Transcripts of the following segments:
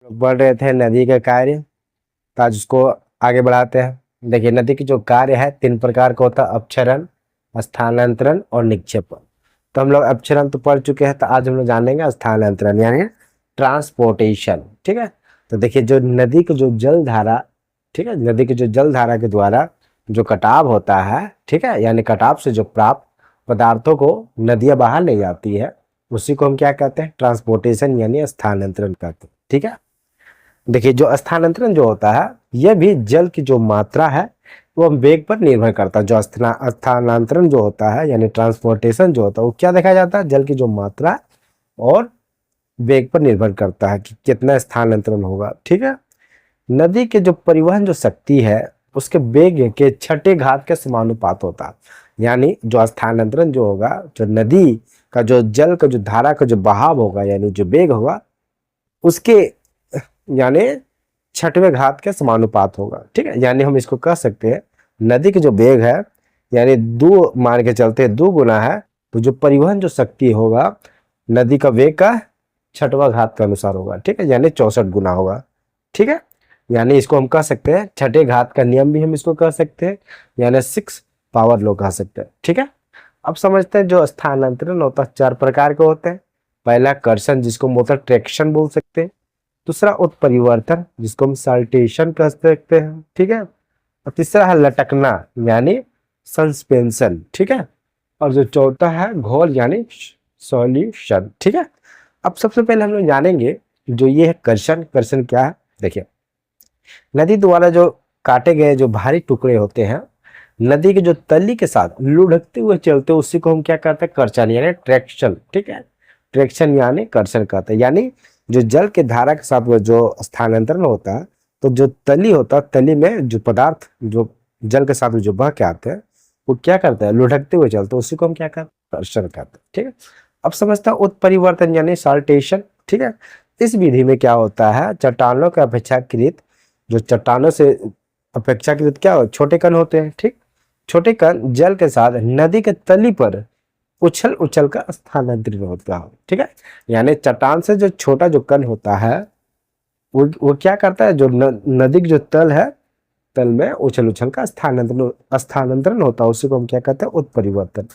बढ़ रहे थे नदी का कार्य। तो आज उसको आगे बढ़ाते हैं। देखिए, नदी की जो कार्य है 3 प्रकार का होता है: अपक्षरण, स्थानांतरण और निक्षेपण। तो हम लोग अपक्षरण तो पढ़ चुके हैं, तो आज हम लोग जानेंगे स्थानांतरण यानी ट्रांसपोर्टेशन। ठीक है। तो देखिए, जो नदी की जो जल धारा, ठीक है, नदी की जो जल धारा के द्वारा जो कटाव होता है, ठीक है, यानी कटाव से जो प्राप्त पदार्थों को नदियां बाहर ले जाती है, उसी को हम क्या कहते हैं? ट्रांसपोर्टेशन यानी स्थानांतरण कहते हैं। ठीक है। देखिए, जो स्थानांतरण जो होता है, यह भी जल की जो मात्रा है वो वेग पर निर्भर करता है। जो स्थानांतरण जो होता है यानी ट्रांसपोर्टेशन जो होता है, वो क्या देखा जाता है? जल की जो मात्रा और वेग पर निर्भर करता है कि कितना स्थानांतरण होगा। ठीक है। नदी के जो परिवहन जो शक्ति है, उसके वेग के छठे घात के समानुपात होता है। यानी जो स्थानांतरण जो होगा, जो नदी का जो जल का जो धारा का जो बहाव होगा, यानी जो वेग होगा, उसके यानी छठवें घात के समानुपात होगा। ठीक है। यानी हम इसको कह सकते हैं, नदी की जो वेग है यानी दो मान के चलते 2 गुना है, तो जो परिवहन जो शक्ति होगा नदी का वेग का छठवां घात के अनुसार होगा। ठीक है। यानी 64 गुना होगा। ठीक है। यानी इसको हम कह सकते हैं छठे घात का नियम भी हम इसको कह सकते हैं, यानी 6 पावर लो कह सकते हैं। ठीक है। अब समझते हैं जो स्थानांतरण होता है 4 प्रकार के होते हैं। पहला कर्षण, जिसको हम होता है ट्रैक्शन बोल सकते हैं। दूसरा उत्परिवर्तन, जिसको हम साल्टेशन कह सकते हैं। ठीक है। और तीसरा है लटकना यानी सस्पेंशन। ठीक है। और जो चौथा है घोल यानी सॉल्यूशन। ठीक है। अब सबसे पहले हम लोग जानेंगे जो ये है कर्षण। कर्षण क्या है? देखिए, नदी द्वारा जो काटे गए जो भारी टुकड़े होते हैं, नदी के जो तली के साथ लुढ़कते हुए चलते हैं, उसी को हम क्या कहते हैं? कर्षण यानी ट्रैक्शन। ठीक है। ट्रैक्शन यानी कर्षण कहते हैं। यानी जो जल के धारा के साथ वो जो स्थानांतरण होता है, तो जो तली होता है, तली में जो पदार्थ जो जल के साथ जो बह के आते हैं, वो क्या करता है? लुढ़कते हुए चलते हैं, उसी को हम क्या कहते हैं? कर्षण कहते हैं। ठीक है। अब समझता है उत्परिवर्तन यानी साल्टेशन। ठीक है। इस विधि में क्या होता है? चट्टानों के अपेक्षाकृत जो चट्टानों से अपेक्षाकृत क्या हो, छोटे कण होते हैं। ठीक। छोटे कण जल के साथ नदी के तली पर उछल उछल का स्थानांतरित होता है। ठीक है। यानी चट्टान से जो छोटा जो कण होता है, वो क्या करता है? जो नदी की जो तल है, तल में उछल उछल का स्थानांतरण होता है, उसी को हम क्या कहते हैं? उत्परिवर्तन।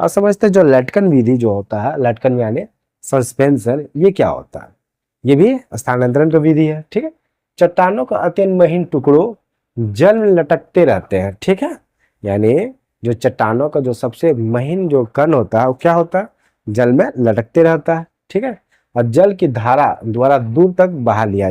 अब समझते हैं जो लटकन विधि जो होता है, लटकन यानी सस्पेंशन, ये क्या होता है? ये भी स्थानांतरण का विधि है। ठीक है। चट्टानों का अत्यंत महीन टुकड़ों जल में लटकते रहते हैं। ठीक है। यानी जो चट्टानों का जो सबसे महीन जो कण होता है, वो क्या होता है? जल में लटकते रहता है। ठीक है। और जल की धारा द्वारा दूर तक बहा लिया